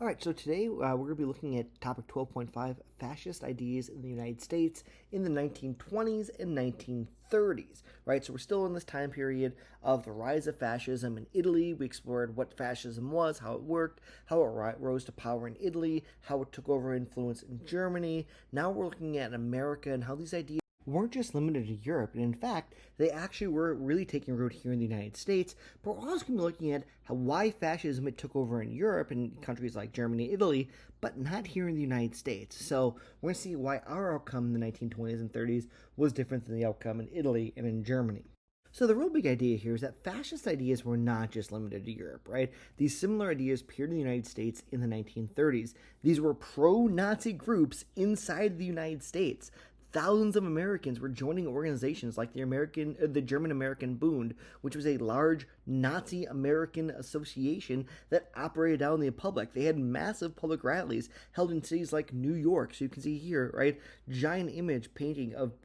All right, so today we're going to be looking at topic 12.5 fascist ideas in the United States in the 1920s and 1930s, right? So we're still in this time period of the rise of fascism in Italy. We explored what fascism was, how it worked, how it rose to power in Italy, how it took over influence in Germany. Now we're looking at America and how these ideas weren't just limited to Europe, and in fact, they actually were really taking root here in the United States. But we're also going to be looking at why fascism it took over in Europe and countries like Germany and Italy, but not here in the United States. So we're going to see why our outcome in the 1920s and 30s was different than the outcome in Italy and in Germany. So the real big idea here is that fascist ideas were not just limited to Europe, right? These similar ideas appeared in the United States in the 1930s. These were pro-Nazi groups inside the United States. Thousands of Americans were joining organizations like the German American Bund, which was a large Nazi American association that operated out in the public. They had massive public rallies held in cities like New York. So you can see here, right, giant image painting of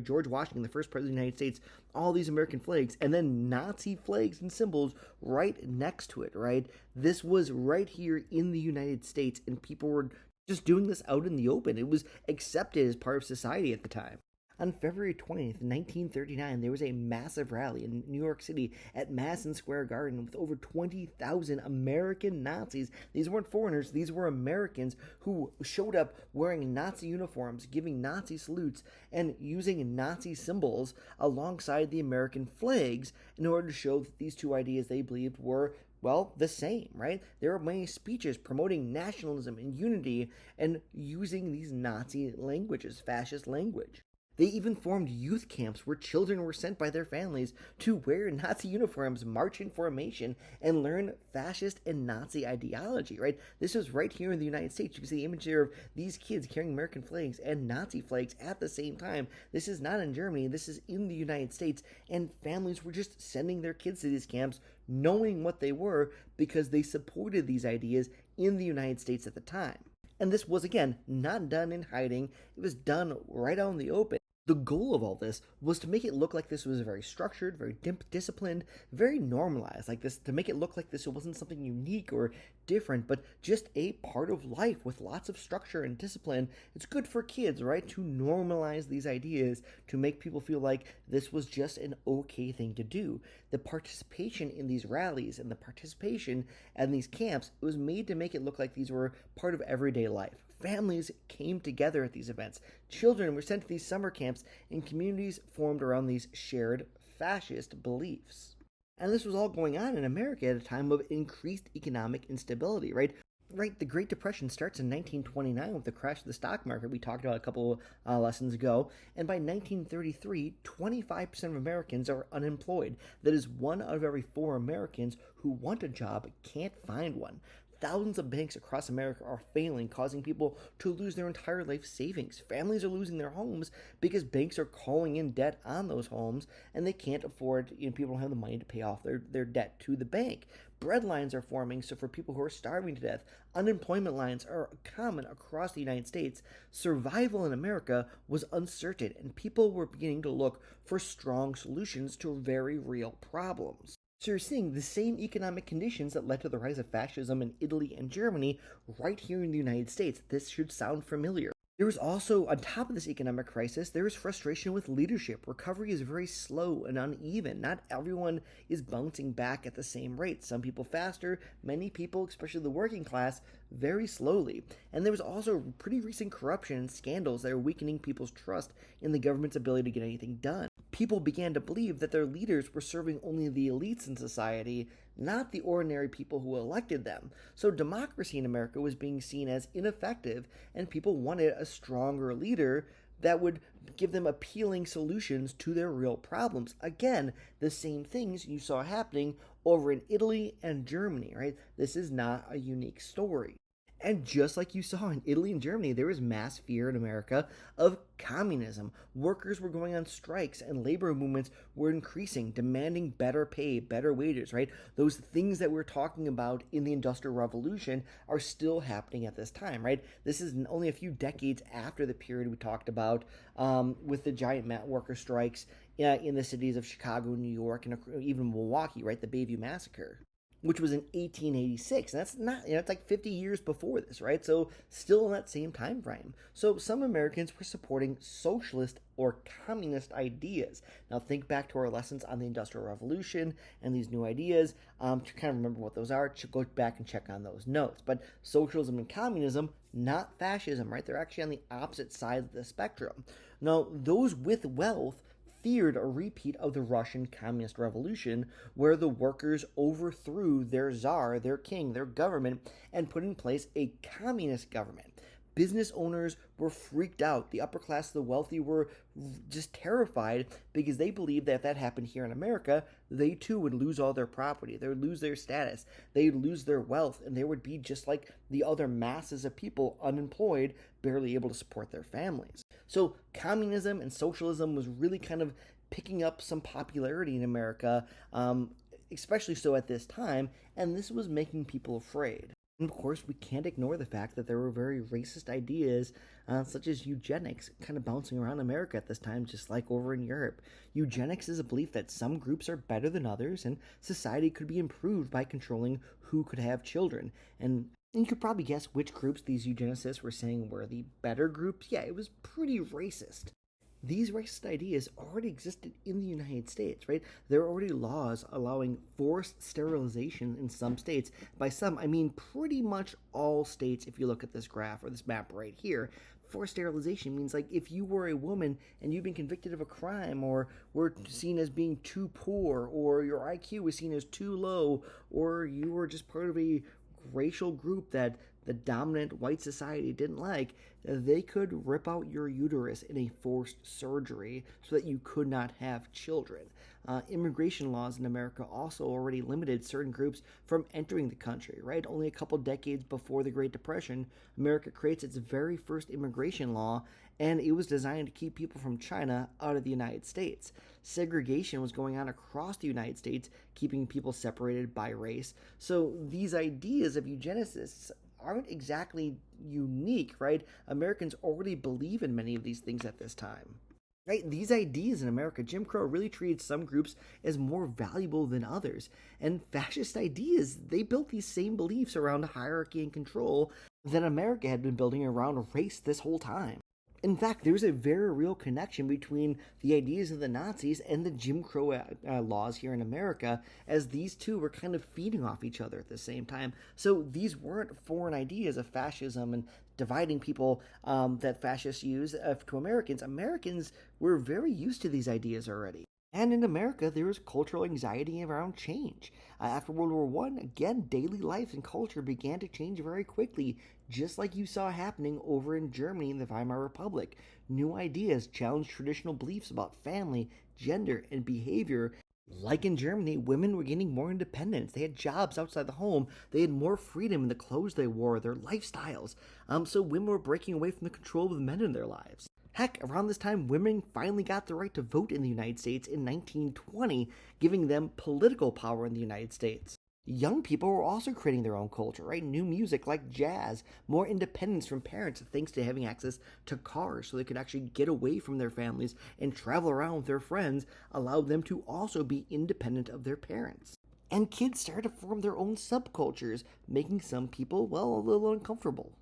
George Washington, the first president of the United States, all these American flags, and then Nazi flags and symbols right next to it, right? This was right here in the United States, and people were just doing this out in the open. It was accepted as part of society at the time. On February 20th, 1939, there was a massive rally in New York City at Madison Square Garden with over 20,000 American Nazis. These weren't foreigners, these were Americans who showed up wearing Nazi uniforms, giving Nazi salutes, and using Nazi symbols alongside the American flags in order to show that these two ideas they believed were the same, right? There were many speeches promoting nationalism and unity and using these Nazi languages, fascist language. They even formed youth camps where children were sent by their families to wear Nazi uniforms, march in formation, and learn fascist and Nazi ideology, right? This was right here in the United States. You can see the image here of these kids carrying American flags and Nazi flags at the same time. This is not in Germany, this is in the United States, and families were just sending their kids to these camps knowing what they were because they supported these ideas in the United States at the time. And this was, again, not done in hiding. It was done right out in the open. The goal of all this was to make it look like this was very structured, very disciplined, very normalized, like this, to make it look like this wasn't something unique or different, but just a part of life with lots of structure and discipline. It's good for kids, right, to normalize these ideas, to make people feel like this was just an okay thing to do. The participation in these rallies and the participation in these camps, it was made to make it look like these were part of everyday life. Families came together at these events. Children were sent to these summer camps, and communities formed around these shared fascist beliefs. And this was all going on in America at a time of increased economic instability, right? Right, the Great Depression starts in 1929 with the crash of the stock market we talked about a couple lessons ago, and by 1933, 25% of Americans are unemployed. That is, 1 out of every 4 Americans who want a job can't find one. Thousands of banks across America are failing, causing people to lose their entire life savings. Families are losing their homes because banks are calling in debt on those homes, and they can't afford, people don't have the money to pay off their debt to the bank. Bread lines are forming, so for people who are starving to death, unemployment lines are common across the United States. Survival in America was uncertain, and people were beginning to look for strong solutions to very real problems. So you're seeing the same economic conditions that led to the rise of fascism in Italy and Germany right here in the United States. This should sound familiar. There was also, on top of this economic crisis, there is frustration with leadership. Recovery is very slow and uneven. Not everyone is bouncing back at the same rate. Some people faster, many people, especially the working class, very slowly. And there was also pretty recent corruption and scandals that are weakening people's trust in the government's ability to get anything done. People began to believe that their leaders were serving only the elites in society, not the ordinary people who elected them. So democracy in America was being seen as ineffective, and people wanted a stronger leader that would give them appealing solutions to their real problems. Again, the same things you saw happening over in Italy and Germany, right? This is not a unique story. And just like you saw in Italy and Germany, there was mass fear in America of communism. Workers were going on strikes, and labor movements were increasing, demanding better pay, better wages, right? Those things that we're talking about in the Industrial Revolution are still happening at this time, right? This is only a few decades after the period we talked about with the giant worker strikes in the cities of Chicago, New York, and even Milwaukee, right? The Bayview Massacre. which was in 1886. And that's not, it's like 50 years before this, right? So still in that same time frame. So some Americans were supporting socialist or communist ideas. Now think back to our lessons on the Industrial Revolution and these new ideas. To kind of remember what those are, go back and check on those notes. But socialism and communism, not fascism, right? They're actually on the opposite sides of the spectrum. Now, those with wealth feared a repeat of the Russian Communist Revolution, where the workers overthrew their czar, their king, their government, and put in place a communist government. Business owners were freaked out. The upper class, the wealthy, were just terrified because they believed that if that happened here in America, they too would lose all their property. They would lose their status. They'd lose their wealth, and they would be just like the other masses of people, unemployed, barely able to support their families. So communism and socialism was really kind of picking up some popularity in America, especially so at this time, and this was making people afraid. And of course, we can't ignore the fact that there were very racist ideas, such as eugenics, kind of bouncing around America at this time, just like over in Europe. Eugenics is a belief that some groups are better than others, and society could be improved by controlling who could have children. And you could probably guess which groups these eugenicists were saying were the better groups. Yeah, it was pretty racist. These racist ideas already existed in the United States, right? There are already laws allowing forced sterilization in some states. By some, I mean pretty much all states, if you look at this graph or this map right here. Forced sterilization means like if you were a woman and you've been convicted of a crime or were seen as being too poor or your IQ was seen as too low or you were just part of a racial group that the dominant white society didn't like, they could rip out your uterus in a forced surgery so that you could not have children. Immigration laws in America also already limited certain groups from entering the country, right? Only a couple decades before the Great Depression, America creates its very first immigration law, and it was designed to keep people from China out of the United States. Segregation was going on across the United States, keeping people separated by race. So these ideas of eugenicists aren't exactly unique, right? Americans already believe in many of these things at this time. Right? These ideas in America, Jim Crow really treated some groups as more valuable than others. And fascist ideas, they built these same beliefs around hierarchy and control that America had been building around race this whole time. In fact, there's a very real connection between the ideas of the Nazis and the Jim Crow laws here in America, as these two were kind of feeding off each other at the same time. So these weren't foreign ideas of fascism and dividing people that fascists use to Americans. Americans were very used to these ideas already. And in America, there was cultural anxiety around change. After World War I, again, daily life and culture began to change very quickly, just like you saw happening over in Germany in the Weimar Republic. New ideas challenged traditional beliefs about family, gender, and behavior. Like in Germany, women were gaining more independence. They had jobs outside the home. They had more freedom in the clothes they wore, their lifestyles. So women were breaking away from the control of the men in their lives. Heck, around this time, women finally got the right to vote in the United States in 1920, giving them political power in the United States. Young people were also creating their own culture, right? New music like jazz, more independence from parents thanks to having access to cars so they could actually get away from their families and travel around with their friends, allowed them to also be independent of their parents. And kids started to form their own subcultures, making some people, well, a little uncomfortable.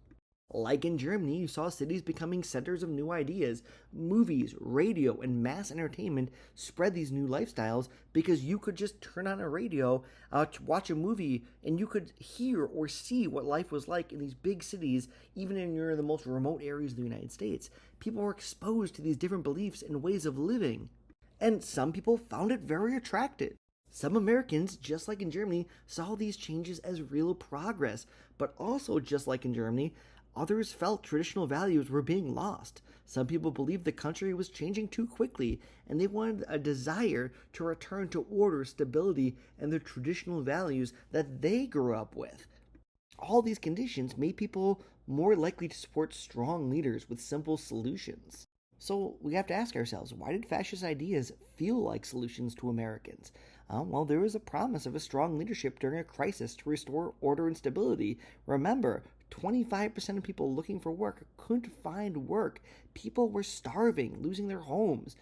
Like in Germany, you saw cities becoming centers of new ideas. Movies, radio, and mass entertainment spread these new lifestyles because you could just turn on a radio to watch a movie and you could hear or see what life was like in these big cities, even in the most remote areas of the United States. People were exposed to these different beliefs and ways of living. And some people found it very attractive. Some Americans, just like in Germany, saw these changes as real progress, but also, just like in Germany, others felt traditional values were being lost. Some people believed the country was changing too quickly, and they wanted a desire to return to order, stability, and the traditional values that they grew up with. All these conditions made people more likely to support strong leaders with simple solutions. So we have to ask ourselves, why did fascist ideas feel like solutions to Americans? Well, there was a promise of a strong leadership during a crisis to restore order and stability. Remember, 25% of people looking for work couldn't find work. People were starving, losing their homes.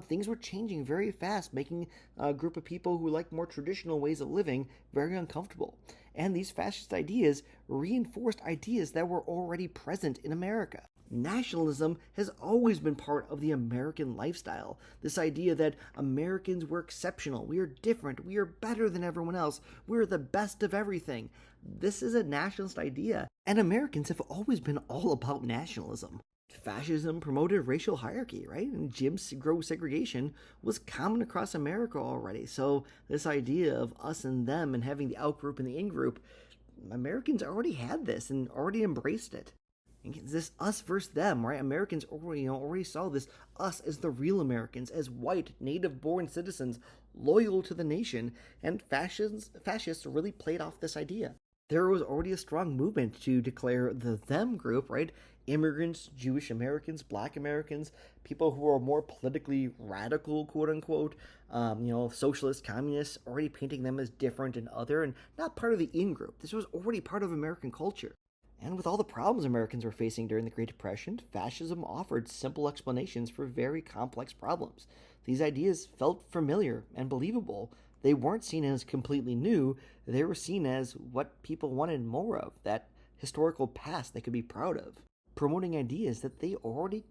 Things were changing very fast, making a group of people who like more traditional ways of living very uncomfortable. And these fascist ideas reinforced ideas that were already present in America. Nationalism has always been part of the American lifestyle. This idea that Americans were exceptional, we are different, we are better than everyone else, we're the best of everything. This is a nationalist idea, and Americans have always been all about nationalism. Fascism promoted racial hierarchy, right? And Jim Crow segregation was common across America already. So this idea of us and them and having the out-group and the in-group, Americans already had this and already embraced it. This us versus them, right? Americans already saw this us as the real Americans, as white, native-born citizens, loyal to the nation, and fascists really played off this idea. There was already a strong movement to declare the them group, right? Immigrants, Jewish Americans, Black Americans, people who are more politically radical, quote unquote, socialists, communists, already painting them as different and other and not part of the in group. This was already part of American culture. And with all the problems Americans were facing during the Great Depression, fascism offered simple explanations for very complex problems. These ideas felt familiar and believable. They weren't seen as completely new, they were seen as what people wanted more of, that historical past they could be proud of, promoting ideas that they already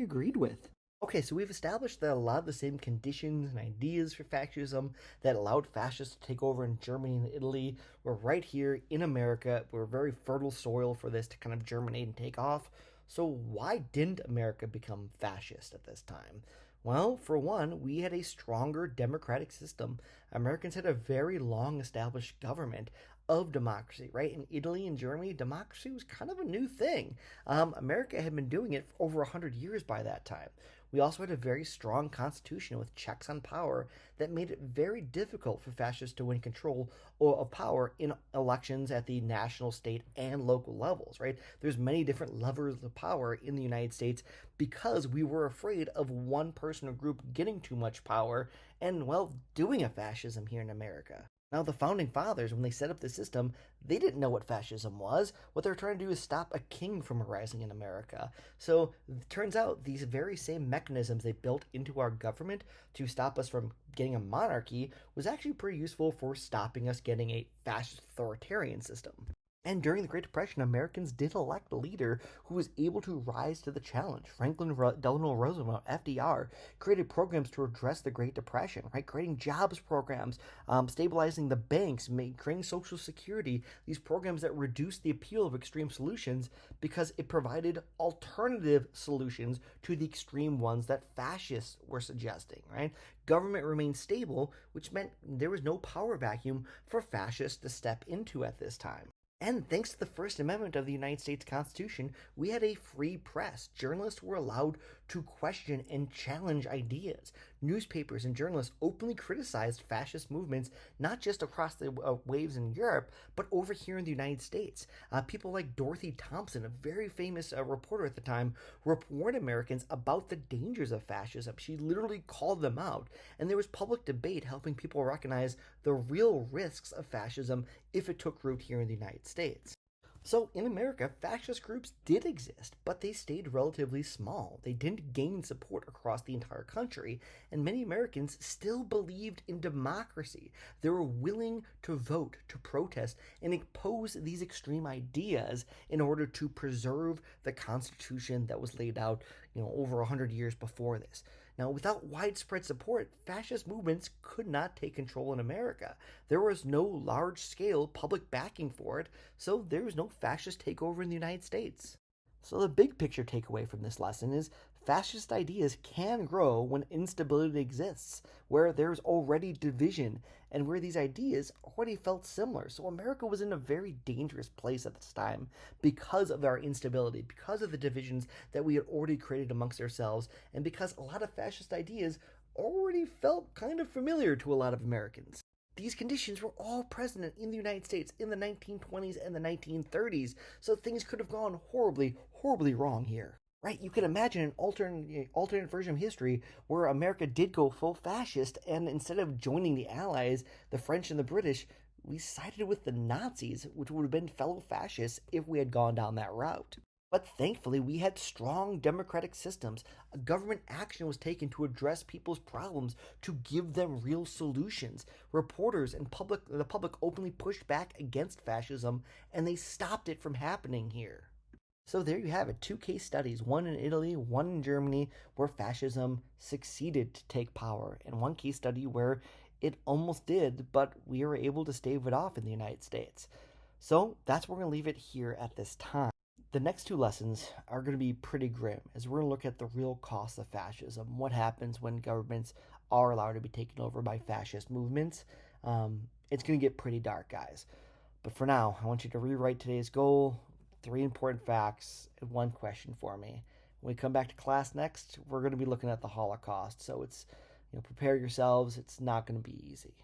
agreed with. Okay, so we've established that a lot of the same conditions and ideas for fascism that allowed fascists to take over in Germany and Italy were right here in America. We're very fertile soil for this to kind of germinate and take off. So why didn't America become fascist at this time? Well, for one, we had a stronger democratic system. Americans had a very long established government of democracy, right? In Italy and Germany, democracy was kind of a new thing. America had been doing it for over 100 years by that time. We also had a very strong constitution with checks on power that made it very difficult for fascists to win control of power in elections at the national, state, and local levels, right? There's many different levers of power in the United States because we were afraid of one person or group getting too much power and, well, doing a fascism here in America. Now, the founding fathers, when they set up the system, they didn't know what fascism was. What they were trying to do is stop a king from arising in America. So, it turns out these very same mechanisms they built into our government to stop us from getting a monarchy was actually pretty useful for stopping us getting a fascist authoritarian system. And during the Great Depression, Americans did elect a leader who was able to rise to the challenge. Franklin Delano Roosevelt, FDR, created programs to address the Great Depression, right? Creating jobs programs, stabilizing the banks, creating Social Security, these programs that reduced the appeal of extreme solutions because it provided alternative solutions to the extreme ones that fascists were suggesting, right? Government remained stable, which meant there was no power vacuum for fascists to step into at this time. And thanks to the First Amendment of the United States Constitution, we had a free press. Journalists were allowed to question and challenge ideas. Newspapers and journalists openly criticized fascist movements, not just across the waves in Europe, but over here in the United States. People like Dorothy Thompson, a very famous reporter at the time, warned Americans about the dangers of fascism. She literally called them out. And there was public debate helping people recognize the real risks of fascism if it took root here in the United States. So in America, fascist groups did exist, but they stayed relatively small. They didn't gain support across the entire country, and many Americans still believed in democracy. They were willing to vote, to protest, and oppose these extreme ideas in order to preserve the Constitution that was laid out, over 100 years before this. Now, without widespread support, fascist movements could not take control in America. There was no large-scale public backing for it, so there was no fascist takeover in the United States. So the big picture takeaway from this lesson is fascist ideas can grow when instability exists, where there's already division, and where these ideas already felt similar. So America was in a very dangerous place at this time because of our instability, because of the divisions that we had already created amongst ourselves, and because a lot of fascist ideas already felt kind of familiar to a lot of Americans. These conditions were all present in the United States in the 1920s and the 1930s, so things could have gone horribly, horribly wrong here. Right? You could imagine an alternate version of history where America did go full fascist, and instead of joining the Allies, the French and the British, we sided with the Nazis, which would have been fellow fascists if we had gone down that route. But thankfully, we had strong democratic systems. Government action was taken to address people's problems, to give them real solutions. Reporters and the public openly pushed back against fascism, and they stopped it from happening here. So there you have it, two case studies, one in Italy, one in Germany, where fascism succeeded to take power, and one case study where it almost did, but we were able to stave it off in the United States. So that's where we're going to leave it here at this time. The next two lessons are going to be pretty grim, as we're going to look at the real cost of fascism, what happens when governments are allowed to be taken over by fascist movements. It's going to get pretty dark, guys. But for now, I want you to rewrite today's goal, 3 important facts, and 1 question for me. When we come back to class next, we're going to be looking at the Holocaust. So prepare yourselves. It's not going to be easy.